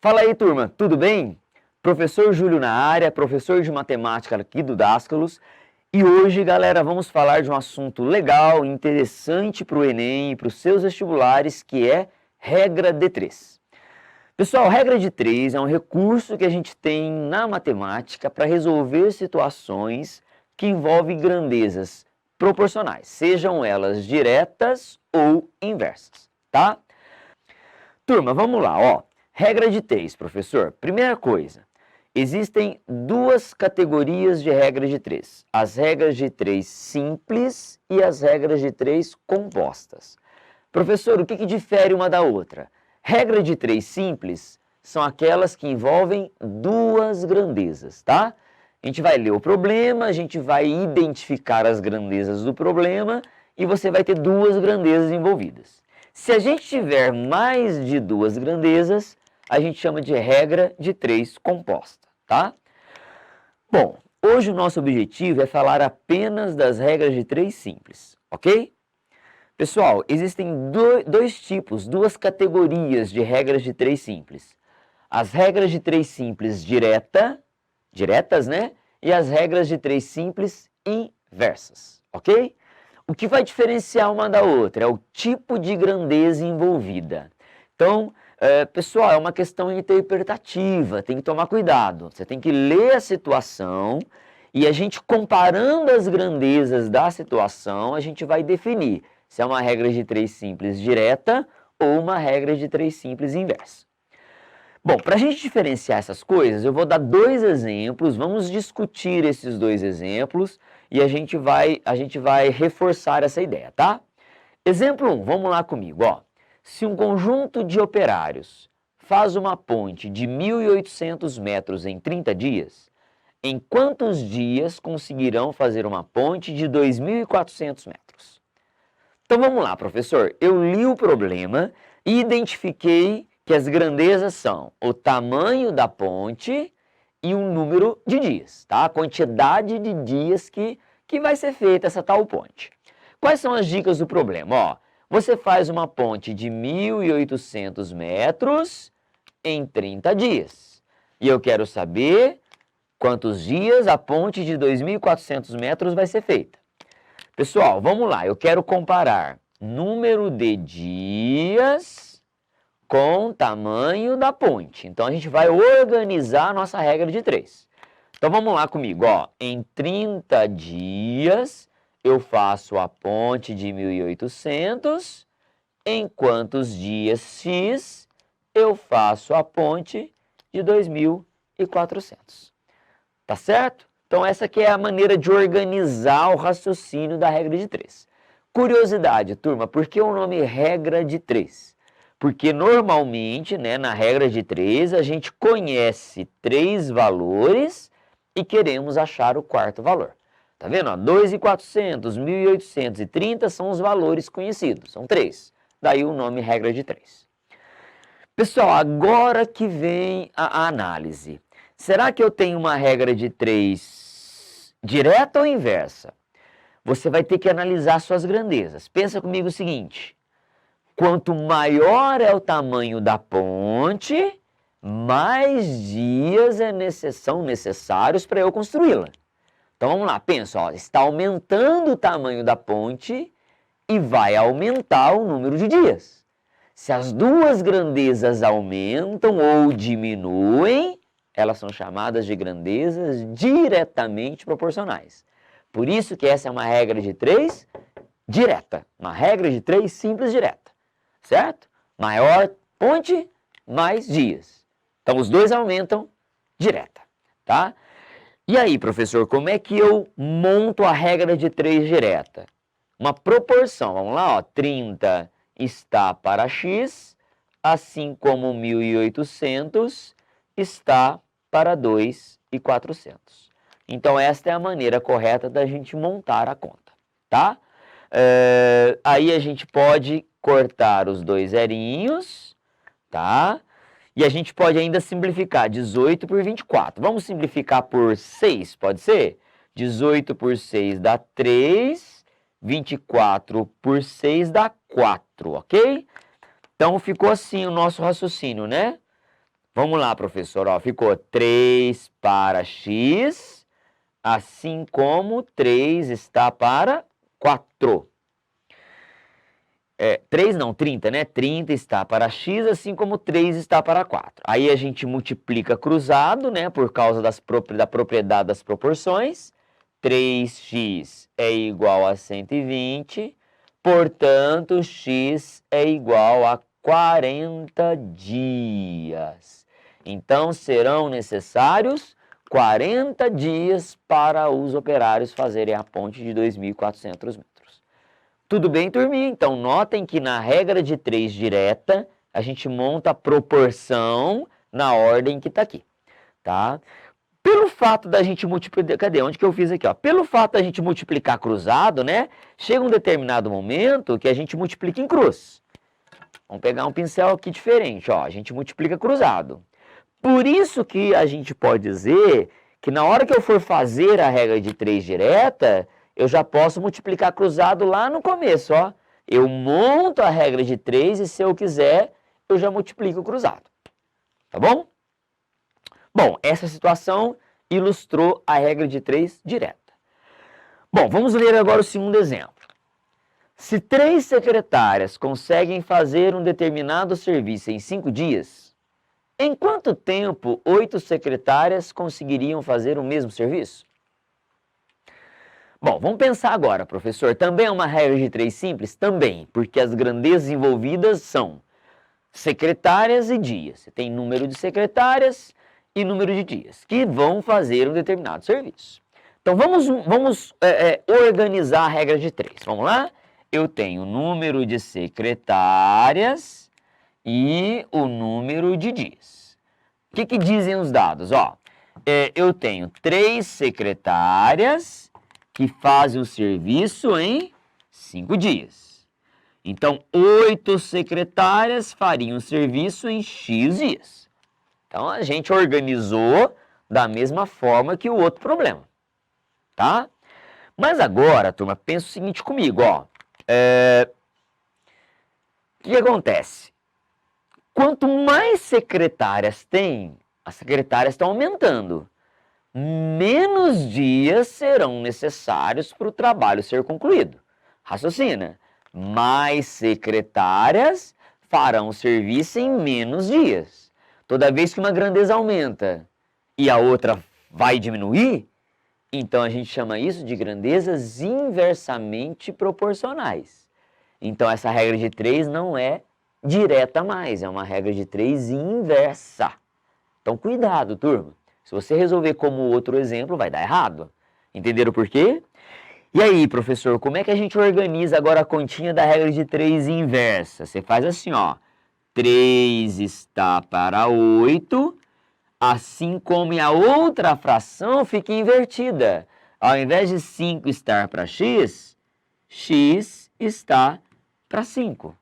Fala aí, turma, tudo bem? Professor Júlio na área, professor de matemática aqui do Dascalos. E hoje, galera, vamos falar de um assunto legal, interessante para o Enem e para os seus vestibulares, que é regra de 3. Pessoal, regra de 3 é um recurso que a gente tem na matemática para resolver situações que envolvem grandezas proporcionais, sejam elas diretas ou inversas, tá? Turma, vamos lá, ó. Regra de 3, professor. Primeira coisa, existem duas categorias de regra de 3. As regras de 3 simples e as regras de 3 compostas. Professor, o que difere uma da outra? Regra de 3 simples são aquelas que envolvem duas grandezas, tá? A gente vai ler o problema, a gente vai identificar as grandezas do problema e você vai ter duas grandezas envolvidas. Se a gente tiver mais de duas grandezas, a gente chama de regra de 3 composta, tá? Bom, hoje o nosso objetivo é falar apenas das regras de 3 simples, ok? Pessoal, existem dois tipos, duas categorias de regras de 3 simples. As regras de 3 simples diretas, né? E as regras de 3 simples inversas, ok? O que vai diferenciar uma da outra é o tipo de grandeza envolvida. Então, pessoal, é uma questão interpretativa, tem que tomar cuidado. Você tem que ler a situação e a gente, comparando as grandezas da situação, a gente vai definir se é uma regra de 3 simples direta ou uma regra de 3 simples inversa. Bom, para a gente diferenciar essas coisas, eu vou dar dois exemplos, vamos discutir esses dois exemplos e a gente vai reforçar essa ideia, tá? Exemplo 1, vamos lá comigo, ó. Se um conjunto de operários faz uma ponte de 1.800 metros em 30 dias, em quantos dias conseguirão fazer uma ponte de 2.400 metros? Então vamos lá, professor. Eu li o problema e identifiquei que as grandezas são o tamanho da ponte e um número de dias, tá? A quantidade de dias que vai ser feita essa tal ponte. Quais são as dicas do problema? Ó, você faz uma ponte de 1.800 metros em 30 dias. E eu quero saber quantos dias a ponte de 2.400 metros vai ser feita. Pessoal, vamos lá. Eu quero comparar número de dias com o tamanho da ponte. Então, a gente vai organizar a nossa regra de 3. Então, vamos lá comigo, ó. Em 30 dias, eu faço a ponte de 1.800. Em quantos dias X, eu faço a ponte de 2.400. Tá certo? Então, essa aqui é a maneira de organizar o raciocínio da regra de 3. Curiosidade, turma, por que o nome regra de 3? Porque normalmente, né, na regra de 3, a gente conhece 3 valores e queremos achar o quarto valor. Tá vendo? 2.400, 1.830 são os valores conhecidos, são 3. Daí o nome regra de 3. Pessoal, agora que vem a análise. Será que eu tenho uma regra de 3 direta ou inversa? Você vai ter que analisar suas grandezas. Pensa comigo o seguinte. Quanto maior é o tamanho da ponte, mais dias são necessários para eu construí-la. Então vamos lá, pensa, ó, está aumentando o tamanho da ponte e vai aumentar o número de dias. Se as duas grandezas aumentam ou diminuem, elas são chamadas de grandezas diretamente proporcionais. Por isso que essa é uma regra de 3 direta, uma regra de 3 simples direta. Certo? Maior ponte, mais dias. Então, os dois aumentam direta, tá? E aí, professor, como é que eu monto a regra de 3 direta? Uma proporção, vamos lá, ó, 30 está para x, assim como 1.800 está para 2.400. Então, esta é a maneira correta da gente montar a conta, tá? Aí a gente pode cortar os dois zerinhos, tá? E a gente pode ainda simplificar 18 por 24. Vamos simplificar por 6, pode ser? 18 por 6 dá 3, 24 por 6 dá 4, ok? Então ficou assim o nosso raciocínio, né? Vamos lá, professor. Ó, ficou 3 para x, assim como 3 está para 4. 3 não, 30, né? 30 está para x, assim como 3 está para 4. Aí a gente multiplica cruzado, né? Por causa da propriedade das proporções. 3x é igual a 120, portanto, x é igual a 40 dias. Então, serão necessários 40 dias para os operários fazerem a ponte de 2.400 metros. Tudo bem, turminha? Então, notem que na regra de 3 direta, a gente monta a proporção na ordem que está aqui, tá? Pelo fato da gente multiplicar... Cadê? Onde que eu fiz aqui? Ó? Pelo fato da gente multiplicar cruzado, né? Chega um determinado momento que a gente multiplica em cruz. Vamos pegar um pincel aqui diferente, ó. A gente multiplica cruzado. Por isso que a gente pode dizer que na hora que eu for fazer a regra de 3 direta, eu já posso multiplicar cruzado lá no começo, ó. Eu monto a regra de 3 e, se eu quiser, eu já multiplico cruzado. Tá bom? Bom, essa situação ilustrou a regra de 3 direta. Bom, vamos ler agora o segundo exemplo. Se 3 secretárias conseguem fazer um determinado serviço em 5 dias, em quanto tempo 8 secretárias conseguiriam fazer o mesmo serviço? Bom, vamos pensar agora, professor. Também é uma regra de 3 simples? Também, porque as grandezas envolvidas são secretárias e dias. Você tem número de secretárias e número de dias que vão fazer um determinado serviço. Então, vamos organizar a regra de 3. Vamos lá? Eu tenho o número de secretárias e o número de dias. O que dizem os dados? Ó, eu tenho 3 secretárias que fazem o serviço em 5 dias. Então, 8 secretárias fariam o serviço em X dias. Então, a gente organizou da mesma forma que o outro problema, tá? Mas agora, turma, pensa o seguinte comigo, ó. O que acontece? Quanto mais secretárias tem, as secretárias estão aumentando. Menos dias serão necessários para o trabalho ser concluído. Raciocina. Mais secretárias farão o serviço em menos dias. Toda vez que uma grandeza aumenta e a outra vai diminuir, então a gente chama isso de grandezas inversamente proporcionais. Então essa regra de 3 não é direta mais, é uma regra de 3 inversa. Então cuidado, turma. Se você resolver como o outro exemplo, vai dar errado. Entenderam por quê? E aí, professor, como é que a gente organiza agora a continha da regra de 3 inversa? Você faz assim, ó. 3 está para 8, assim como a outra fração fica invertida. Ao invés de 5 estar para x, x está para 5.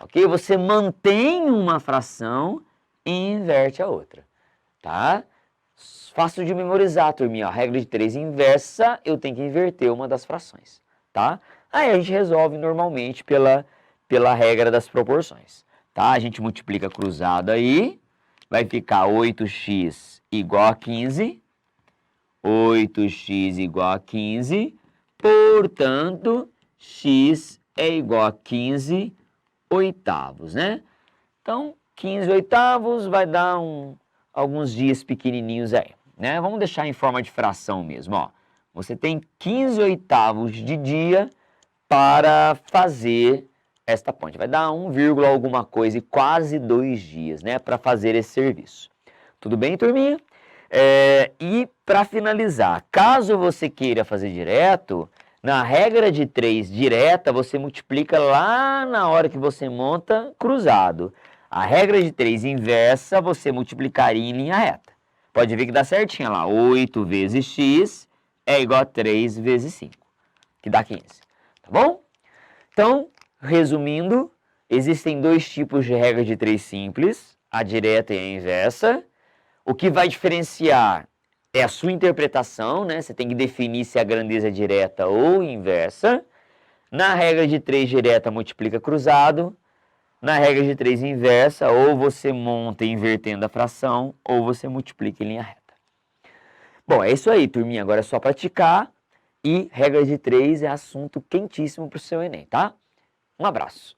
Ok? Você mantém uma fração e inverte a outra. Tá? Fácil de memorizar, turminha. A regra de 3 inversa, eu tenho que inverter uma das frações, tá? Aí a gente resolve normalmente pela regra das proporções, tá? A gente multiplica cruzado aí, vai ficar 8x igual a 15, 8x igual a 15, portanto, x é igual a 15 oitavos, né? Então, 15 oitavos vai dar alguns dias pequenininhos aí, né? Vamos deixar em forma de fração mesmo, ó. Você tem 15 oitavos de dia para fazer esta ponte. Vai dar 1, alguma coisa e quase 2 dias, né? Para fazer esse serviço. Tudo bem, turminha? E para finalizar, caso você queira fazer direto, na regra de 3 direta, você multiplica lá na hora que você monta cruzado. A regra de 3 inversa, você multiplicaria em linha reta. Pode ver que dá certinho, lá. 8 vezes x é igual a 3 vezes 5, que dá 15. Tá bom? Então, resumindo, existem 2 tipos de regra de 3 simples, a direta e a inversa. O que vai diferenciar é a sua interpretação, né? Você tem que definir se a grandeza é direta ou inversa. Na regra de 3 direta, multiplica cruzado. Na regra de 3 inversa, ou você monta invertendo a fração, ou você multiplica em linha reta. Bom, é isso aí, turminha. Agora é só praticar. E regra de 3 é assunto quentíssimo para o seu Enem, tá? Um abraço.